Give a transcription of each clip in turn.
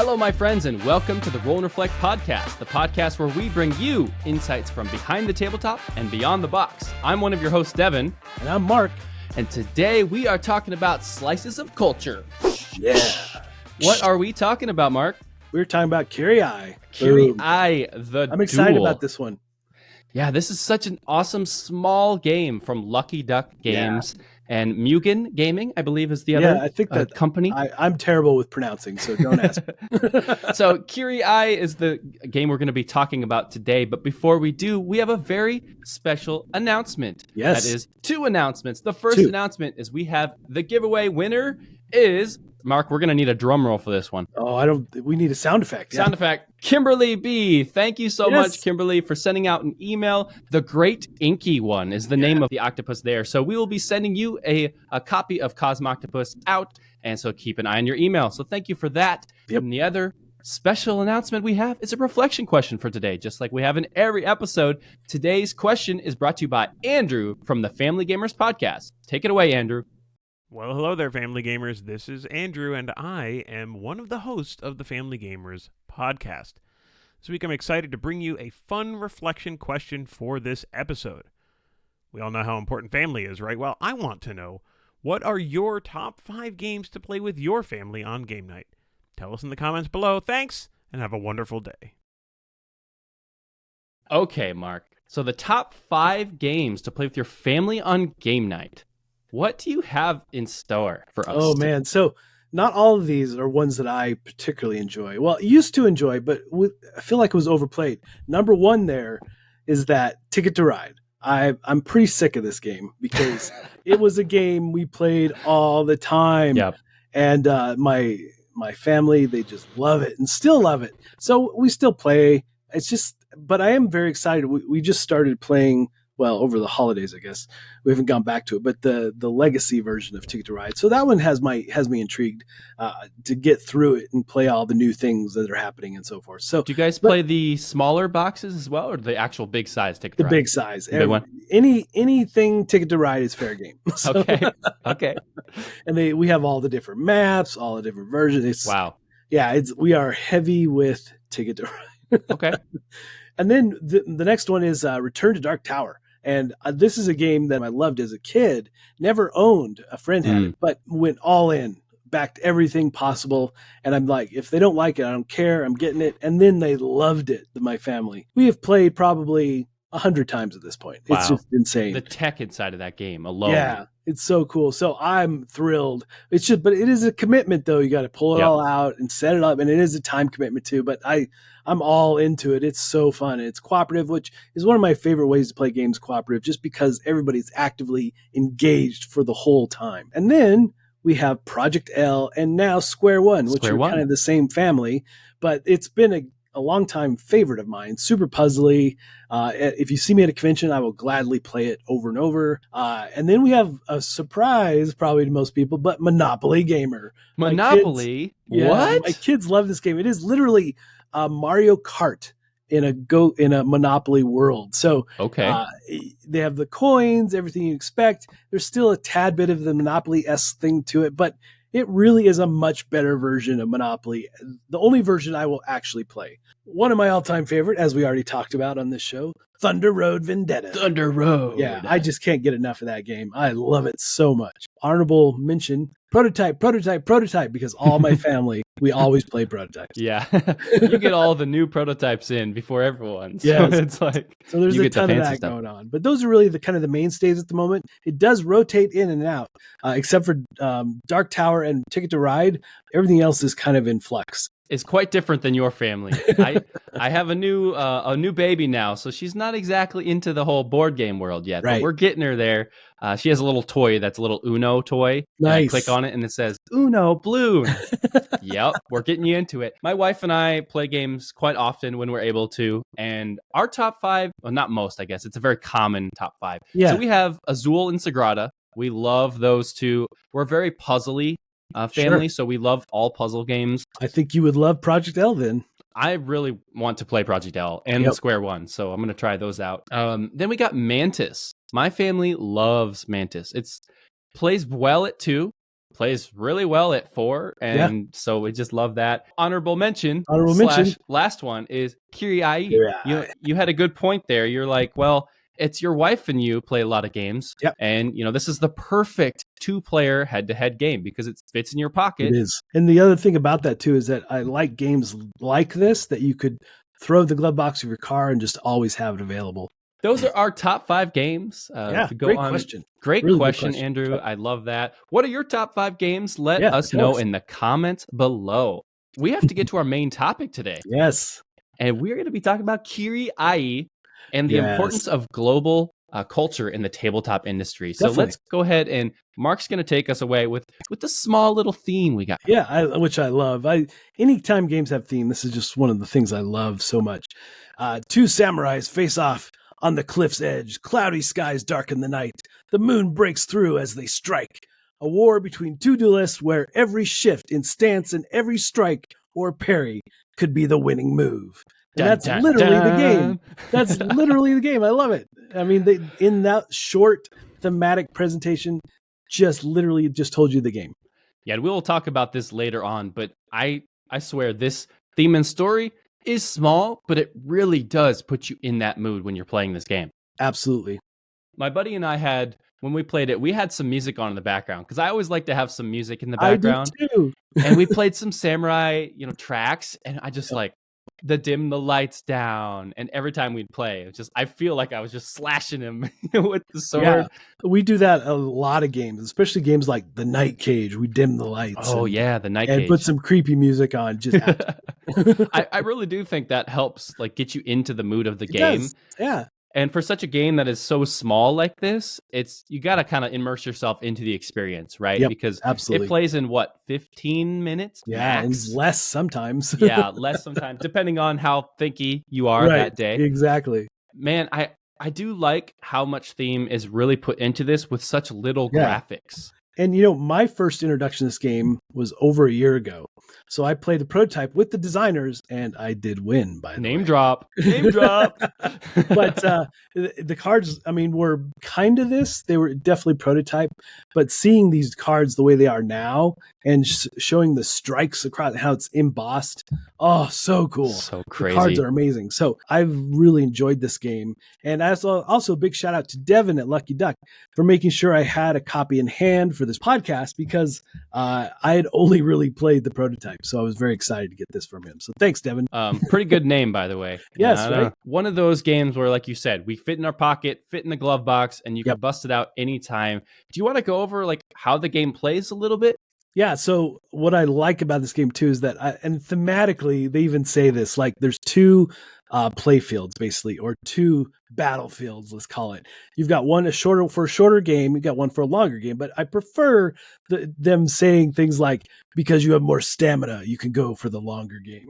Hello, my friends, and welcome to the Roll and Reflect podcast, the podcast where we bring you insights from behind the tabletop and beyond the box. I'm one of your hosts, Devon. And I'm Mark. And today we are talking about slices of culture. Yeah. What are we talking about, Mark? We're talking about Kiri-Ai. Kiri-Ai, the I'm excited duel. about this one. Yeah, this is such an awesome small game from Lucky Duck Games and Mugen Gaming, I believe is the other I think that company. I'm terrible with pronouncing, so don't ask me. So Kiri-Ai is the game we're going to be talking about today. But before we do, we have a very special announcement. Yes. That is 2 announcements. The first 2. announcement is we have the giveaway winner is... Mark, we're going to need a drum roll for this one. Oh, we need a sound effect. Sound effect. Kimberly B. Thank you so much, Kimberly, for sending out an email. The Great Inky One is the name of the octopus there. So we will be sending you a copy of Cosmoctopus out. And so keep an eye on your email. So thank you for that. Yep. And the other special announcement we have is a reflection question for today, just like we have in every episode. Today's question is brought to you by Andrew from the Family Gamers Podcast. Take it away, Andrew. Well, hello there, Family Gamers. This is Andrew, and I am one of the hosts of the Family Gamers podcast. This week, I'm excited to bring you a fun reflection question for this episode. We all know how important family is, right? Well, I want to know, what are your top 5 games to play with your family on game night? Tell us in the comments below. Thanks, and have a wonderful day. Okay, Mark. So the top 5 games to play with your family on game night. What do you have in store for us? Oh, man. So not all of these are ones that I particularly enjoy. Well, used to enjoy, but I feel like it was overplayed. Number 1 there is that Ticket to Ride. I'm pretty sick of this game because it was a game we played all the time. Yep. And my family, they just love it and still love it. So we still play. But I am very excited. We just started playing, well, over the holidays, I guess. We haven't gone back to it, but the legacy version of Ticket to Ride. So that one has me intrigued to get through it and play all the new things that are happening and so forth. So do you guys play the smaller boxes as well, or the actual big size Ticket to Ride? The big size. The big one? Anything Ticket to Ride is fair game. So, Okay. And we have all the different maps, all the different versions. Wow. Yeah, we are heavy with Ticket to Ride. Okay. And then the next one is Return to Dark Tower. And this is a game that I loved as a kid, never owned. A friend had it, but went all in, backed everything possible. And I'm like, if they don't like it, I don't care. I'm getting it. And then they loved it, my family. We have played probably 100 times at this point. Wow. It's just insane. The tech inside of that game alone. Yeah, it's so cool. So I'm thrilled. But it is a commitment, though. You got to pull it all out and set it up. And it is a time commitment, too. But I'm all into it. It's so fun. And it's cooperative, which is one of my favorite ways to play games cooperative, just because everybody's actively engaged for the whole time. And then we have Project L and now Square One, which are kind of the same family. But it's been a long-time favorite of mine, super puzzly. If you see me at a convention, I will gladly play it over and over. And then we have a surprise, probably to most people, but Monopoly Gamer. Monopoly? What? My kids love this game. It is literally Mario Kart in a Monopoly world. So they have the coins, everything you expect. There's still a tad bit of the Monopoly-esque thing to it, but it really is a much better version of Monopoly. The only version I will actually play. One of my all-time favorite, as we already talked about on this show, Thunder Road Vendetta. Thunder Road. Yeah, I just can't get enough of that game. I love it so much. Honorable mention, Prototype, because all my family, we always play Prototypes. Yeah. You get all the new prototypes in before everyone. So it's like, so there's you a get ton the of fancy that stuff going on. But those are really the mainstays at the moment. It does rotate in and out, except for Dark Tower and Ticket to Ride. Everything else is kind of in flux. Is quite different than your family. I have a new baby now, so she's not exactly into the whole board game world yet. Right. But we're getting her there. She has a little toy that's a little Uno toy. Nice. I click on it and it says Uno Blue. Yep, we're getting you into it. My wife and I play games quite often when we're able to, and our top 5, well, not most, I guess. It's a very common top 5. Yeah. So we have Azul and Sagrada. We love those two. We're very puzzly family, so we love all puzzle games. I think you would love Project L then. I really want to play Project L and Square One, so I'm going to try those out. Then we got Mantis. My family loves Mantis. It plays well at 2. plays really well at 4, and so we just love that. Honorable mention / last one is Kiri-Ai. You had a good point there. You're like, well, it's your wife and you play a lot of games, and this is the perfect 2-player head-to-head game because it fits in your pocket. It is. And the other thing about that too is that I like games like this that you could throw the glove box of your car and just always have it available. Those are our top 5 games. Great question. Great question, Andrew. I love that. What are your top 5 games? Let us know in the comments below. We have to get to our main topic today. Yes. And we're going to be talking about Kiri-Ai and the importance of global culture in the tabletop industry. So let's go ahead, and Mark's going to take us away with the small little theme we got. Yeah, which I love. Anytime games have theme, this is just one of the things I love so much. 2 samurais face off on the cliff's edge. Cloudy skies darken the night. The moon breaks through as they strike. A war between 2 duelists where every shift in stance and every strike or parry could be the winning move. And that's literally the game. That's literally the game. I love it. I mean, in that short thematic presentation, just told you the game. Yeah, and we will talk about this later on, but I swear this theme and story is small, but it really does put you in that mood when you're playing this game. Absolutely. My buddy and I when we played it, we had some music on in the background because I always like to have some music in the background. I do too. And we played some samurai, tracks, and I just like dim the lights down, and every time we'd play, I feel like I was just slashing him with the sword. Yeah, we do that a lot of games, especially games like the Night Cage. We dim the lights. Oh yeah, the Night Cage, and put some creepy music on. I really do think that helps, get you into the mood of the game. Yeah. And for such a game that is so small like this, you got to kind of immerse yourself into the experience, right? Yep, because absolutely. It plays in 15 minutes? Yeah, max? And less sometimes. Yeah, less sometimes, depending on how thinky you are that day. Exactly. Man, I do like how much theme is really put into this with such little graphics. And my first introduction to this game was over a year ago. So I played the prototype with the designers, and I did win. By the way. Name drop. But the cards, were kind of this. They were definitely prototype. But seeing these cards the way they are now and showing the strikes across how it's embossed, oh, so cool! So crazy. The cards are amazing. So I've really enjoyed this game. And also a big shout out to Devon at Lucky Duck for making sure I had a copy in hand for this podcast because I had only really played the prototype. So I was very excited to get this from him. So thanks, Devon. Pretty good name, by the way. Yes, right? One of those games where, like you said, we fit in our pocket, fit in the glove box, and you can bust it out anytime. Do you want to go over how the game plays a little bit? Yeah, so what I like about this game too is that, and thematically, they even say this, there's 2 play fields basically, or 2 battlefields, let's call it. You've got one for a shorter game, you've got one for a longer game, but I prefer them saying things like, because you have more stamina, you can go for the longer game.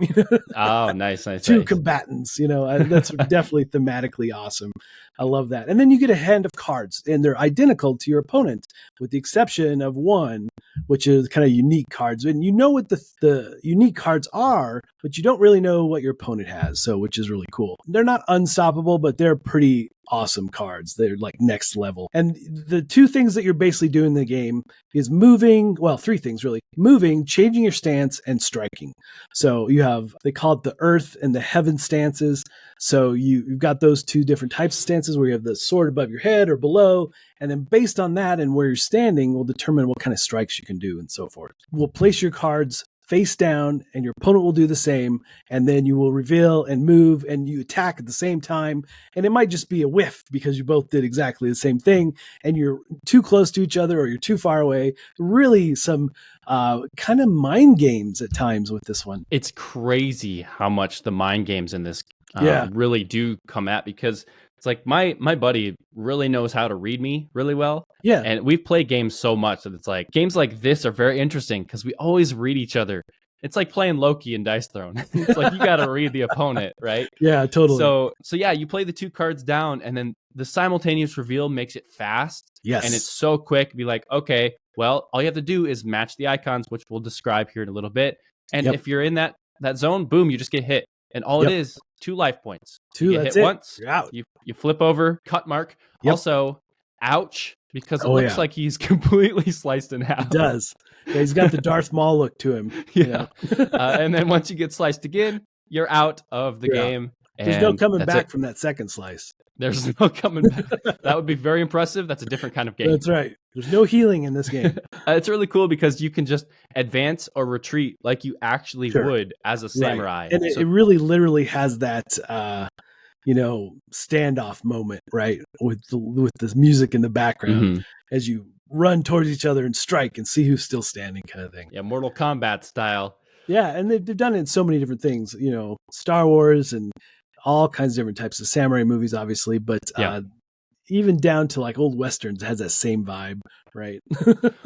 Oh, nice. 2 combatants, that's definitely thematically awesome. I love that. And then you get a hand of cards, and they're identical to your opponent, with the exception of one, which is kind of unique cards. And you know what the unique cards are, but you don't really know what your opponent has, which is really cool. They're not unstoppable, but they're pretty awesome cards. They're next level. And the 2 things that you're basically doing in the game is moving, 3 things really. Moving, changing your stance, and striking. So you have, they call it the earth and the heaven stances. So you've got those 2 different types of stances where you have the sword above your head or below. And then based on that and where you're standing will determine what kind of strikes you can do and so forth. We'll place your cards face down, and your opponent will do the same, and then you will reveal and move, and you attack at the same time, and it might just be a whiff because you both did exactly the same thing, and you're too close to each other or you're too far away. Really some kind of mind games at times with this one. It's crazy how much the mind games in this really do come at, because it's my buddy really knows how to read me really well. Yeah. And we've played games so much that it's games like this are very interesting because we always read each other. It's like playing Loki in Dice Throne. It's you got to read the opponent, right? Yeah, totally. So yeah, you play the 2 cards down, and then the simultaneous reveal makes it fast. Yes. And it's so quick. Be okay, well, all you have to do is match the icons, which we'll describe here in a little bit. And if you're in that zone, boom, you just get hit. And all it is, 2 life points. 2, you that's hit it. Once, you're out. You flip over, cut mark. Yep. Also, ouch. because it looks like he's completely sliced in half. It does. Yeah, he's got the Darth Maul look to him. Yeah. And then once you get sliced again, you're out of the game. There's no coming back from that second slice. There's no coming back. That would be very impressive. That's a different kind of game. That's right. There's no healing in this game. It's really cool because you can just advance or retreat like you actually would as a samurai. Right. And it really literally has that, standoff moment, right? With the music in the background as you run towards each other and strike and see who's still standing kind of thing. Yeah, Mortal Kombat style. Yeah, and they've done it in so many different things, Star Wars and all kinds of different types of samurai movies, obviously, but even down to like old Westerns, it has that same vibe, right?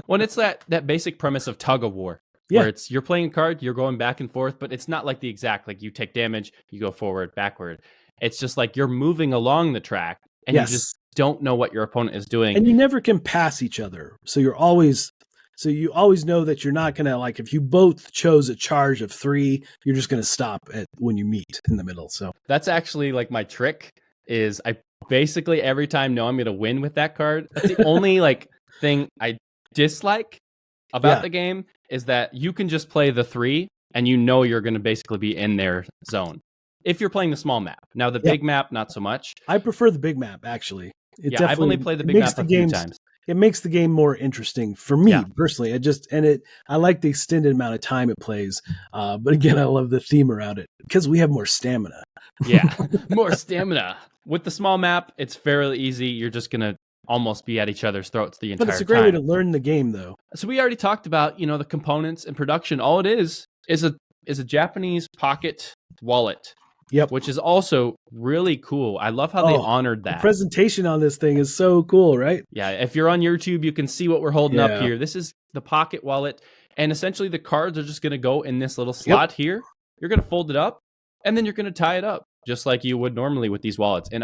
Well, it's that basic premise of tug of war, where you're playing a card, you're going back and forth, but it's not like the exact, like you take damage, you go forward, backward. It's just like you're moving along the track and you just don't know what your opponent is doing. And you never can pass each other. So you always know that you're not going to, like, if you both chose a charge of 3, you're just going to stop when you meet in the middle. So that's actually like my trick is I basically every time know I'm going to win with that card. That's the only like thing I dislike about the game is that you can just play the 3 and you're going to basically be in their zone. If you're playing the small map. Now the big map, not so much. I prefer the big map, actually. I've only played the big map a few times. It makes the game more interesting for me personally. I like the extended amount of time it plays. But again, I love the theme around it because we have more stamina. More stamina. With the small map, it's fairly easy. You're just going to almost be at each other's throats the entire time. But it's a great way to learn the game, though. So we already talked about, the components and production. All it is a Japanese pocket wallet. Yep. Which is also really cool. I love how they honored that. The presentation on this thing is so cool, right? Yeah. If you're on YouTube, you can see what we're holding up here. This is the pocket wallet. And essentially the cards are just going to go in this little slot here. You're going to fold it up and then you're going to tie it up just like you would normally with these wallets. And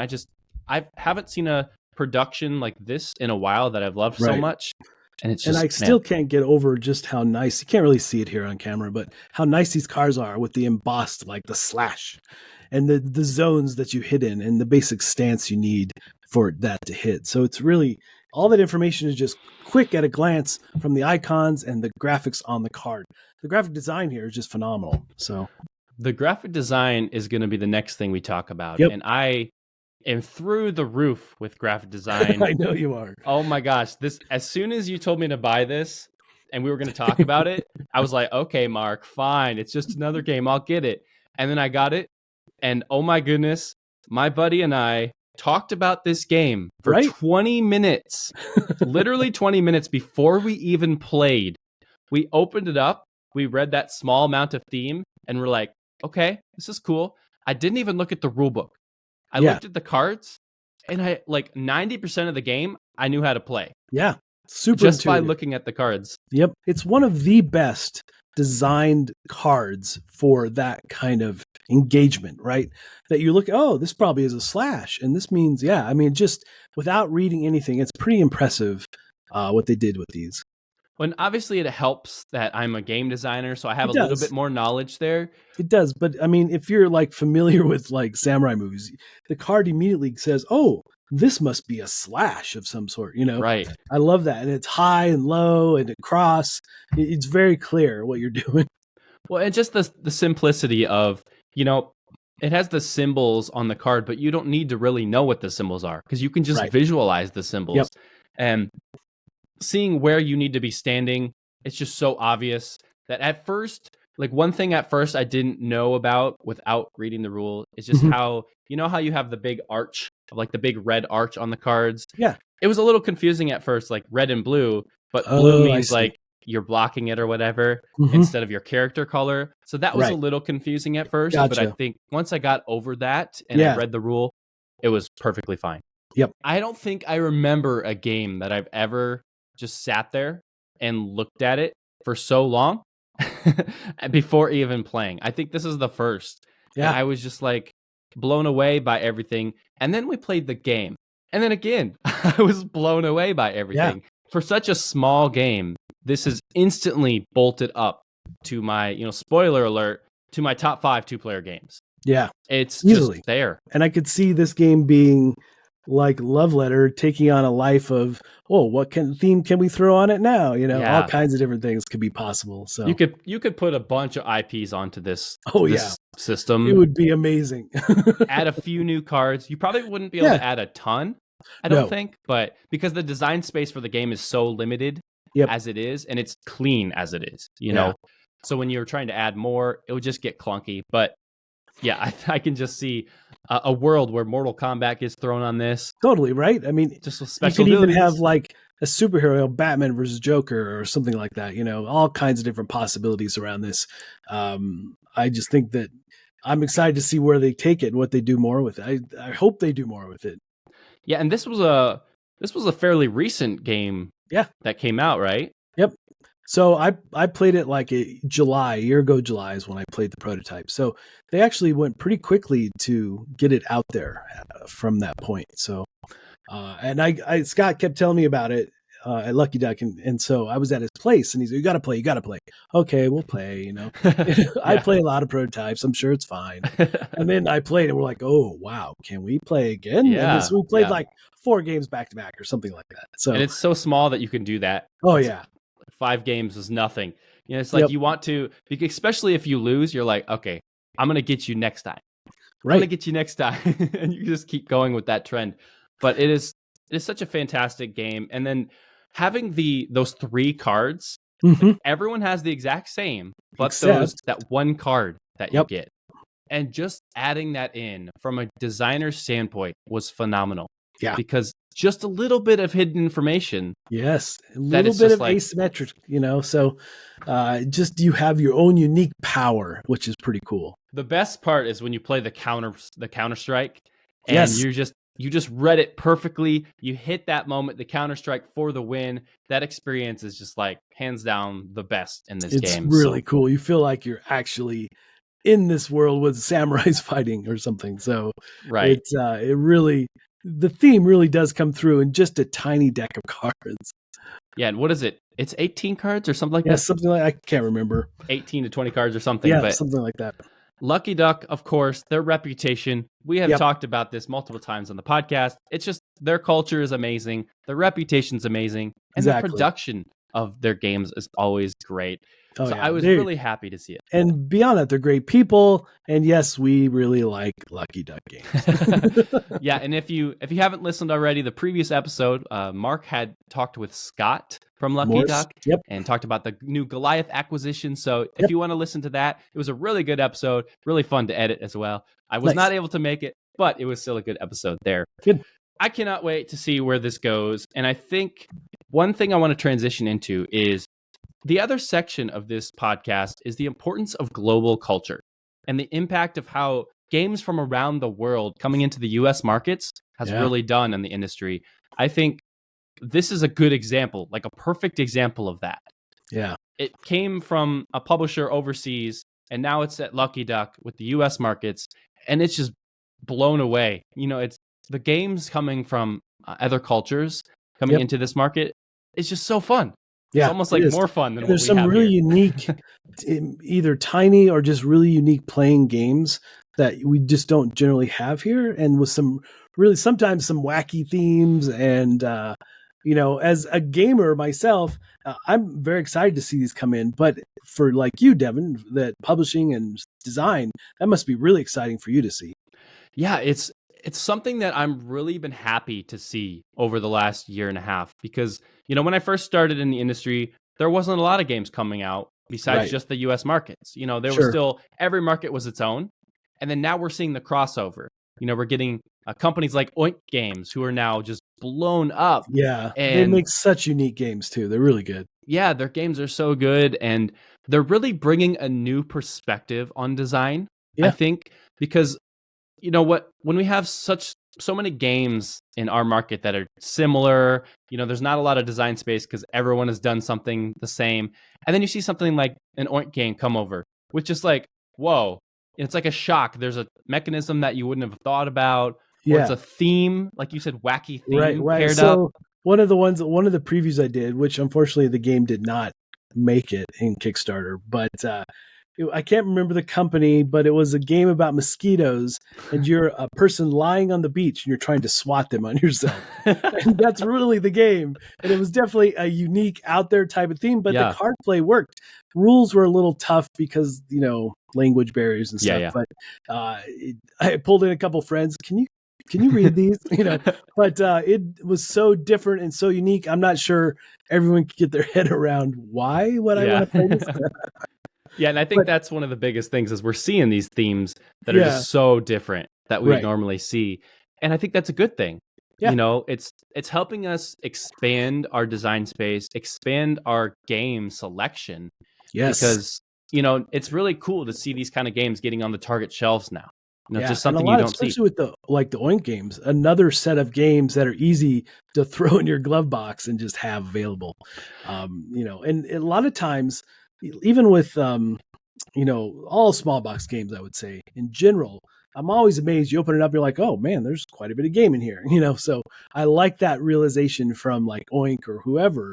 I haven't seen a production like this in a while that I've loved so much. And it's just, I still can't get over just how nice, you can't really see it here on camera, but how nice these cards are with the embossed, like the slash and the zones that you hit in and the basic stance you need for that to hit. So it's really, all that information is just quick at a glance from the icons and the graphics on the card. The graphic design here is just phenomenal. So the graphic design is going to be the next thing we talk about. And I am through the roof with graphic design. I know you are. Oh my gosh. As soon as you told me to buy this and we were going to talk about it, I was like, okay, Mark, fine. It's just another game. I'll get it. And then I got it. And oh my goodness, my buddy and I talked about this game for 20 minutes, literally 20 minutes before we even played. We opened it up. We read that small amount of theme and we're like, okay, this is cool. I didn't even look at the rule book. I looked at the cards and I like 90% of the game I knew how to play. Yeah. Super just intuitive. by looking at the cards. Yep. It's one of the best designed cards for that kind of engagement, right? That you look, this probably is a slash. And this means, just without reading anything, it's pretty impressive what they did with these. Well, obviously it helps that I'm a game designer, so I have a little bit more knowledge there. It does. But I mean, if you're like familiar with like samurai movies, the card immediately says, this must be a slash of some sort, Right. I love that. And it's high and low and across. It's very clear what you're doing. Well, and just the simplicity of, it has the symbols on the card, but you don't need to really know what the symbols are because you can just visualize the symbols. Yep. And seeing where you need to be standing, it's just so obvious that at first, like one thing at first I didn't know about without reading the rule is just how, how you have the big arch, like the big red arch on the cards. Yeah. It was a little confusing at first, like red and blue, but blue means like you're blocking it or whatever instead of your character color. So that was a little confusing at first, but I think once I got over that and I read the rule, it was perfectly fine. Yep. I don't think I remember a game that I've ever just sat there and looked at it for so long before even playing. I think this is the first. Yeah. And I was just like blown away by everything. And then we played the game. And then again, I was blown away by everything. Yeah. For such a small game, this is instantly bolted up to my, spoiler alert, to my top 5 2-player games. Yeah. It's easily just there. And I could see this game being like love letter taking on a life of, what theme can we throw on it now? All kinds of different things could be possible. So you could put a bunch of IPs onto this system. It would be amazing. Add a few new cards. You probably wouldn't be able to add a ton, I don't think, but because the design space for the game is so limited as it is, and it's clean as it is, you know. So when you're trying to add more, it would just get clunky. But yeah, I can just see a world where Mortal Kombat gets thrown on this. Totally, right? I mean, just with special you could abilities. even have like a superhero, Batman versus Joker or something like that, all kinds of different possibilities around this. I just think that I'm excited to see where they take it and what they do more with it. I hope they do more with it. Yeah, and this was a fairly recent game that came out, right? Yep. So I played it like a year ago July is when I played the prototype. So they actually went pretty quickly to get it out there from that point. So, and I Scott kept telling me about it at Lucky Duck. And so I was at his place and he's like, you got to play. Okay, we'll play, I play a lot of prototypes. I'm sure it's fine. And then I played and we're like, oh, wow, can we play again? Yeah. And so we played like 4 games back to back or something like that. So, and it's so small that you can do that. Oh, yeah. 5 games is nothing. It's like you want to, especially if you lose, you're like, okay, I'm going to get you next time. Right. I'm going to get you next time. And you just keep going with that trend. But it is such a fantastic game. And then having those 3 cards, everyone has the exact same, but that one card that you get. And just adding that in from a designer's standpoint was phenomenal. Yeah. Because just a little bit of hidden information. Yes. A little bit of asymmetric, so just you have your own unique power, which is pretty cool. The best part is when you play the counter strike and you just read it perfectly. You hit that moment, the counter strike for the win. That experience is just like hands down the best in this game. It's really cool. You feel like you're actually in this world with samurais fighting or something. So the theme really does come through in just a tiny deck of cards. Yeah, and what is it? It's 18 cards or something like that? Yeah, something like I can't remember. 18 to 20 cards or something. Yeah, something like that. Lucky Duck, of course, their reputation. We have talked about this multiple times on the podcast. It's just their culture is amazing. Their reputation's amazing. And the production of their games is always great. I was really happy to see it. And beyond that, they're great people. And yes, we really like Lucky Duck games. Yeah, and if you haven't listened already, the previous episode, Mark had talked with Scott from Lucky Duck and talked about the new Goliath acquisition. So if you want to listen to that, it was a really good episode, really fun to edit as well. I was not able to make it, but it was still a good episode there. Good. I cannot wait to see where this goes. And I think one thing I want to transition into is the other section of this podcast is the importance of global culture and the impact of how games from around the world coming into the US markets has really done in the industry. I think this is a good example, like a perfect example of that. Yeah. It came from a publisher overseas and now it's at Lucky Duck with the US markets and it's just blown away. It's the games coming from other cultures coming into this market. It's just so fun. Yeah, it's almost like more fun than there's what we have some really here. Unique, either tiny or just really unique playing games that we just don't generally have here, and with some really sometimes some wacky themes. And as a gamer myself, I'm very excited to see these come in. But for like you, Devin, that publishing and design, that must be really exciting for you to see. Yeah, it's something that I'm really been happy to see over the last year and a half because, when I first started in the industry, there wasn't a lot of games coming out besides just the US markets. There was still, every market was its own. And then now we're seeing the crossover. We're getting companies like Oink Games who are now just blown up. Yeah, and they make such unique games too. They're really good. Yeah, their games are so good. And they're really bringing a new perspective on design, I think, because when we have so many games in our market that are similar, there's not a lot of design space because everyone has done something the same. And then you see something like an Oink game come over, which is like, whoa, it's like a shock. There's a mechanism that you wouldn't have thought about. Or it's a theme, like you said, wacky theme paired up. One of the previews I did, which unfortunately the game did not make it in Kickstarter, but I can't remember the company, but it was a game about mosquitoes, and you're a person lying on the beach and you're trying to swat them on yourself. And that's really the game. And it was definitely a unique out there type of theme, but the card play worked. Rules were a little tough because, language barriers and stuff. But I pulled in a couple friends. Can you read these? But it was so different and so unique. I'm not sure everyone could get their head around why would I want to play this. Yeah, and I think that's one of the biggest things is we're seeing these themes that are just so different that we normally see. And I think that's a good thing. Yeah. It's helping us expand our design space, expand our game selection. Yes. Because, it's really cool to see these kind of games getting on the Target shelves now. Just something you don't see. Especially with the Oink games, another set of games that are easy to throw in your glove box and just have available. And a lot of times, even with all small box games, I would say in general, I'm always amazed. You open it up, you're like, oh man, there's quite a bit of game in here. So I like that realization from like Oink or whoever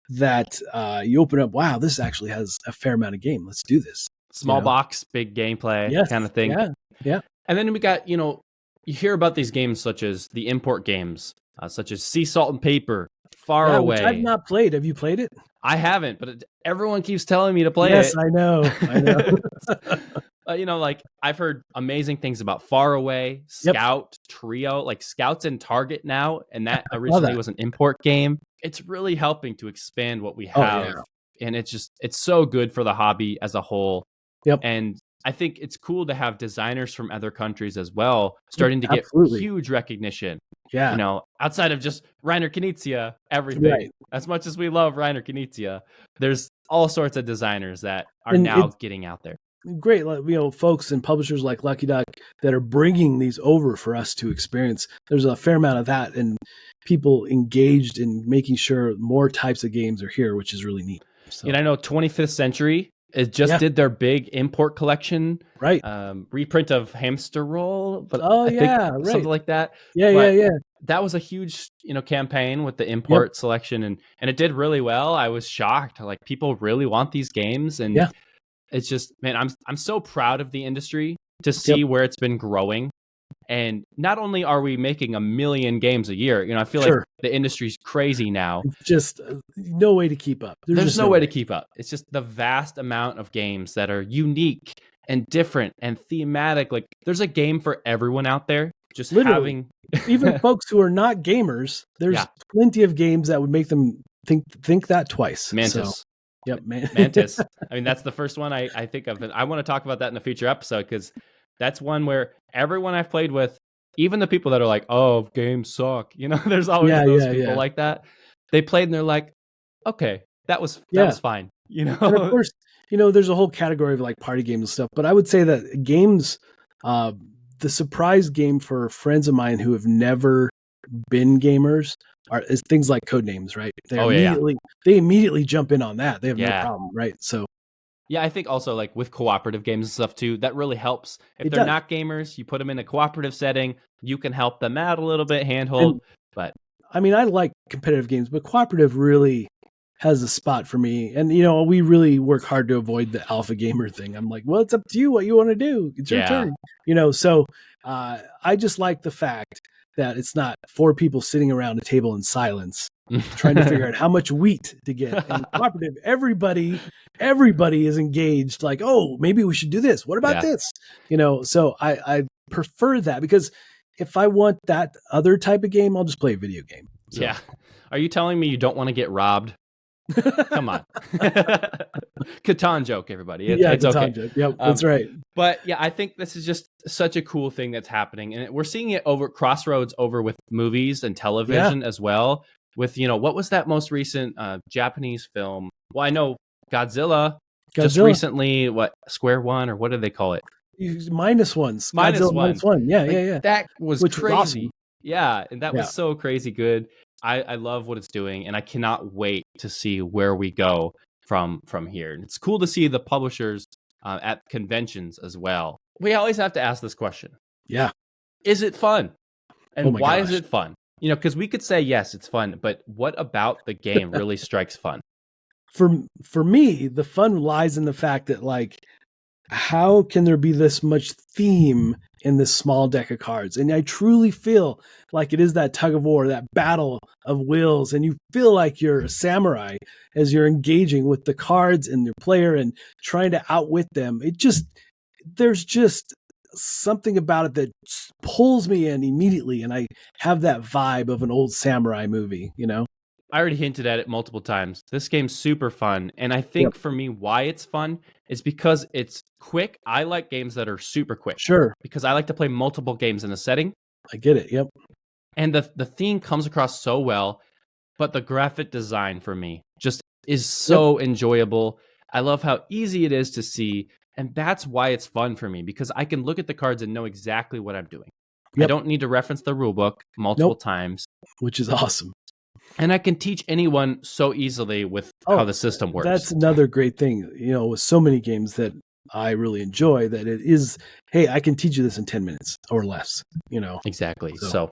that you open up. Wow, this actually has a fair amount of game. Let's do this. Small box, big gameplay kind of thing. Yeah. And then we got, you hear about these games such as the import games, such as Sea Salt and Paper, Far Away. Which I've not played. Have you played it? I haven't, but everyone keeps telling me to play it. Yes, I know. I've heard amazing things about Far Away, Scout, Trio, like Scout's in Target now, and that originally was an import game. It's really helping to expand what we have, and it's so good for the hobby as a whole. Yep. And I think it's cool to have designers from other countries as well starting to get huge recognition. Yeah. Outside of just Reiner Knizia, everything. Right. As much as we love Reiner Knizia, there's all sorts of designers that are now getting out there. Great, folks and publishers like Lucky Duck that are bringing these over for us to experience. There's a fair amount of that, and people engaged in making sure more types of games are here, which is really neat. So. I know 25th Century did their big import collection, right? Reprint of Hamster Roll, but something like that. Yeah. That was a huge, campaign with the import selection, and it did really well. I was shocked. Like, people really want these games, and it's just, man, I'm so proud of the industry to see where it's been growing. And not only are we making 1 million games a year, I feel like the industry's crazy now. It's just no way to keep up. There's no way to keep up. It's just the vast amount of games that are unique and different and thematic. Like, there's a game for everyone out there. Just literally, even folks who are not gamers, there's plenty of games that would make them think that twice. Mantis. So, Mantis. I mean, that's the first one I think of. And I want to talk about that in a future episode, because that's one where everyone I've played with, even the people that are like, oh, games suck, there's always those people like that. They played and they're like, okay, that was fine. And of course, there's a whole category of like party games and stuff, but I would say that games, the surprise game for friends of mine who have never been gamers is things like Codenames, right? They immediately jump in on that. They have no problem, right? So yeah, I think also like with cooperative games and stuff too, that really helps. If they're not gamers, you put them in a cooperative setting, you can help them out a little bit, handhold. But I mean, I like competitive games, but cooperative really has a spot for me. And, we really work hard to avoid the alpha gamer thing. I'm like, well, it's up to you what you want to do. It's your turn. So I just like the fact that it's not 4 people sitting around a table in silence trying to figure out how much wheat to get. And cooperative, everybody is engaged. Like, oh, maybe we should do this. What about this? So I prefer that, because if I want that other type of game, I'll just play a video game. So. Yeah. Are you telling me you don't want to get robbed? Come on. Catan joke, everybody. It's Catan okay. Joke. Yep, that's right. But yeah, I think this is just such a cool thing that's happening. And we're seeing it crossroads over with movies and television as well. With, what was that most recent Japanese film? Well, I know Godzilla. Just recently, Square One, or what do they call it? Minus ones. Minus one. Yeah. That was Which crazy. Was awesome. Yeah, and that was so crazy good. I love what it's doing, and I cannot wait to see where we go from here. And it's cool to see the publishers at conventions as well. We always have to ask this question. Yeah. Is it fun? And why is it fun? Because we could say, yes, it's fun, but what about the game really strikes fun? For me, the fun lies in the fact that, like, how can there be this much theme in this small deck of cards? And I truly feel like it is that tug of war, that battle of wills, and you feel like you're a samurai as you're engaging with the cards and your player and trying to outwit them. There's just something about it that pulls me in immediately, and I have that vibe of an old samurai movie, you know? I already hinted at it multiple times. This game's super fun. And I think for me, why it's fun is because it's quick. I like games that are super quick. Sure. Because I like to play multiple games in a setting. I get it. Yep. And the theme comes across so well, but the graphic design for me just is so enjoyable. I love how easy it is to see. And that's why it's fun for me, because I can look at the cards and know exactly what I'm doing. I don't need to reference the rule book multiple times. Which is awesome. And I can teach anyone so easily with how the system works. That's another great thing, you know, with so many games that I really enjoy, that it is, hey, I can teach you this in 10 minutes or less, you know. Exactly. So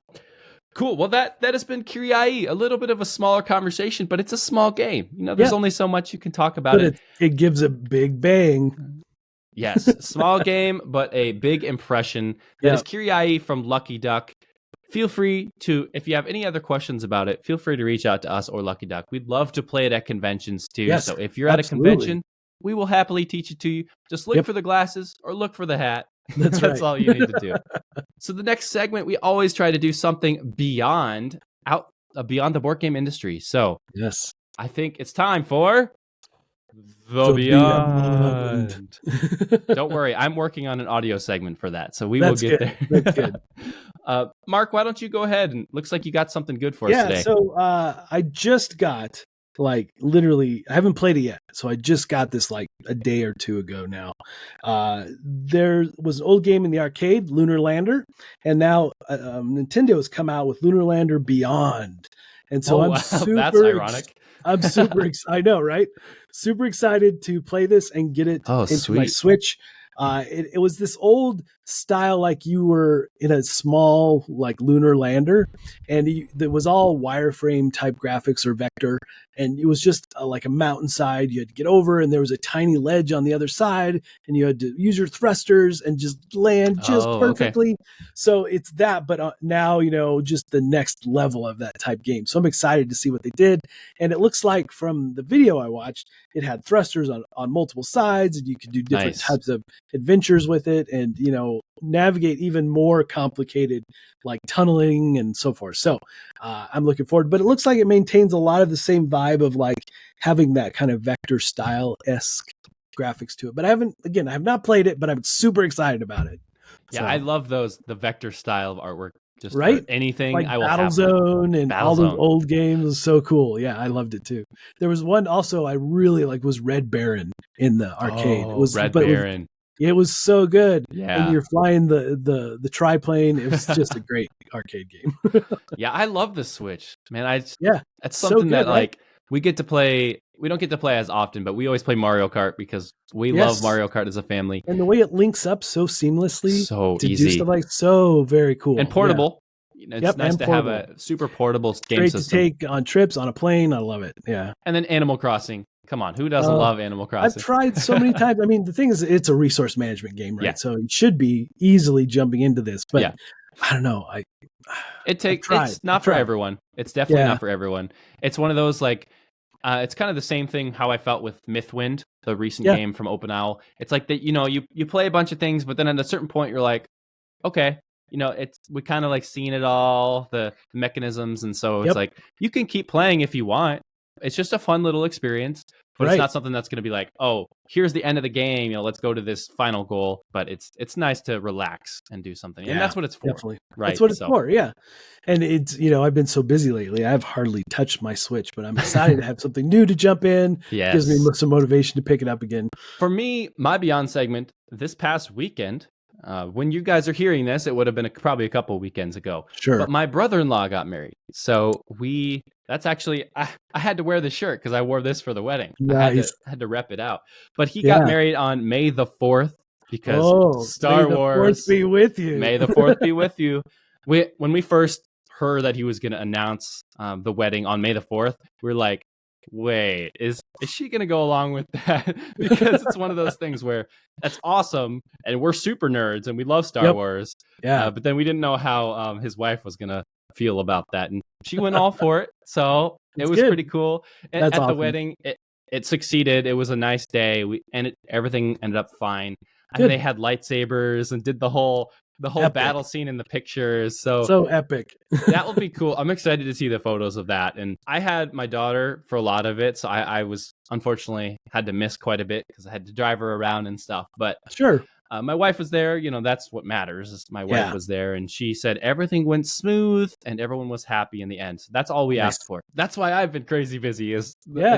cool. Well, that has been Kiri-Ai, a little bit of a smaller conversation, but it's a small game. You know, there's only so much you can talk about it. It gives a big bang. Yes, small game, but a big impression. That is Kiri-Ai from Lucky Duck. Feel free to, if you have any other questions about it, feel free to reach out to us or Lucky Duck. We'd love to play it at conventions too. Yes, so if you're at a convention, we will happily teach it to you. Just look for the glasses or look for the hat. That's all you need to do. So the next segment, we always try to do something beyond the board game industry. So I think it's time for The Beyond. Don't worry, I'm working on an audio segment for that, so we will get there. That's good. Mark, why don't you go ahead? And looks like you got something good for us today. So I just got, literally, I haven't played it yet, so I just got this a day or two ago now. There was an old game in the arcade, Lunar Lander, and now Nintendo has come out with Lunar Lander Beyond. And so I'm super that's ironic. I'm super excited. I know, right? Super excited to play this and get it into my Switch. It was this old style, like you were in a small lunar lander, and it was all wireframe type graphics or vector, and it was just like a mountainside you had to get over, and there was a tiny ledge on the other side, and you had to use your thrusters and just land just perfectly. Okay. So it's that, but now, just the next level of that type game. So I'm excited to see what they did, and it looks like from the video I watched, it had thrusters on multiple sides, and you could do different types of adventures with it, and navigate even more complicated tunneling and so forth. So I'm looking forward, but it looks like it maintains a lot of the same vibe of having that kind of vector style-esque graphics to it. But I have not played it, but I'm super excited about it. Yeah, so I love the vector style of artwork. Just anything like I will Battlezone and all those old games was so cool. Yeah, I loved it too. There was one also I really was Red Baron in the arcade. It was Red Baron. It was so good. Yeah. And you're flying the triplane. It was just a great arcade game. Yeah, I love the Switch. Man, that's something so good, that we get to play. We don't get to play as often, but we always play Mario Kart because we love Mario Kart as a family. And the way it links up so seamlessly. So to easy. Do stuff so very cool. And portable. Yeah. It's nice to have a super portable game system. Great to take on trips, on a plane. I love it. Yeah. And then Animal Crossing. Come on, who doesn't love Animal Crossing? I've tried so many times. I mean, the thing is, it's a resource management game, right? Yeah. So it should be easily jumping into this, but I don't know. It's not for everyone. It's definitely not for everyone. It's one of those it's kind of the same thing how I felt with Mythwind, the recent game from Open Owl. It's like that, you play a bunch of things, but then at a certain point you're like, okay, we kind of seen it all, the mechanisms, and so it's you can keep playing if you want. It's just a fun little experience, but it's not something that's going to be like, oh, here's the end of the game. Let's go to this final goal. But it's nice to relax and do something, and that's what it's for. Definitely, right? That's what it's for. Yeah, and it's I've been so busy lately. I've hardly touched my Switch, but I'm excited to have something new to jump in. Yes. Gives me some motivation to pick it up again. For me, my Beyond segment this past weekend. When you guys are hearing this, it would have been probably a couple weekends ago. Sure. But my brother-in-law got married. So that's actually, I had to wear the shirt because I wore this for the wedding. Nice. I had to rep it out. But he got married on May the 4th because Star Wars. May the 4th be with you. May the 4th be with you. When we first heard that he was going to announce the wedding on May the 4th, we were like, wait, is she gonna go along with that? Because it's one of those things where that's awesome, and we're super nerds and we love Star Wars. Yeah. But then we didn't know how his wife was gonna feel about that, and she went all for it. So it was pretty cool. And That's at awesome. the wedding, it succeeded. It was a nice day. Everything ended up fine. And they had lightsabers and did the whole Epic. battle scene in the pictures. So epic. that will be cool. I'm excited to see the photos of that. And I had my daughter for a lot of it, so I was unfortunately had to miss quite a bit because I had to drive her around and stuff. But Sure. my wife was there. That's what matters. My wife was there, and she said everything went smooth and everyone was happy in the end. So that's all we asked for. That's why I've been crazy busy. It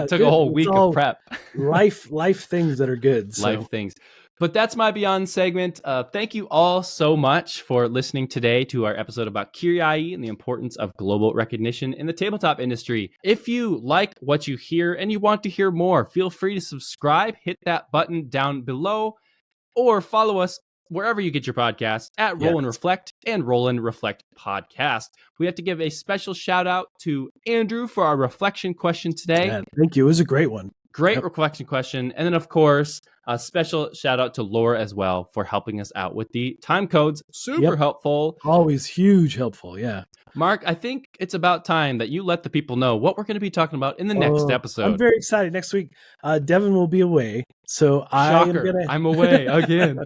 took a whole week of prep. life things that are good. So. Life things. But that's my Beyond segment. Thank you all so much for listening today to our episode about Kiri-Ai and the importance of global recognition in the tabletop industry. If you like what you hear and you want to hear more, feel free to subscribe, hit that button down below, or follow us wherever you get your podcasts at Roll and Reflect and Roll and Reflect Podcast. We have to give a special shout out to Andrew for our reflection question today. Yeah, thank you. It was a great one. Great reflection question. And then, of course, a special shout out to Laura as well for helping us out with the time codes. Super helpful. Always helpful. Yeah. Mark, I think it's about time that you let the people know what we're going to be talking about in the next episode. I'm very excited. Next week, Devon will be away. So I'm away again.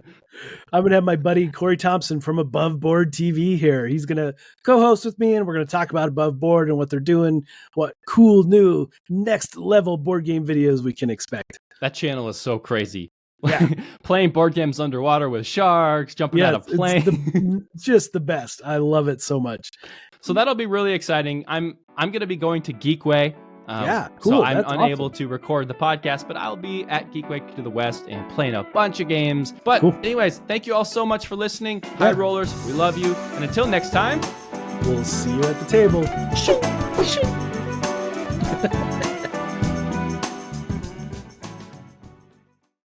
I'm going to have my buddy Corey Thompson from Above Board TV here. He's going to co-host with me, and we're going to talk about Above Board and what they're doing, what cool new next level board game videos we can expect. That channel is so crazy. Yeah. Playing board games underwater with sharks, jumping out of planes. Just the best. I love it so much. So that'll be really exciting. I'm going to be going to Geekway. Cool. So I'm That's unable awesome. to record the podcast, but I'll be at Geekway to the West and playing a bunch of games. But anyways, thank you all so much for listening. High Rollers, we love you. And until next time, we'll see you at the table.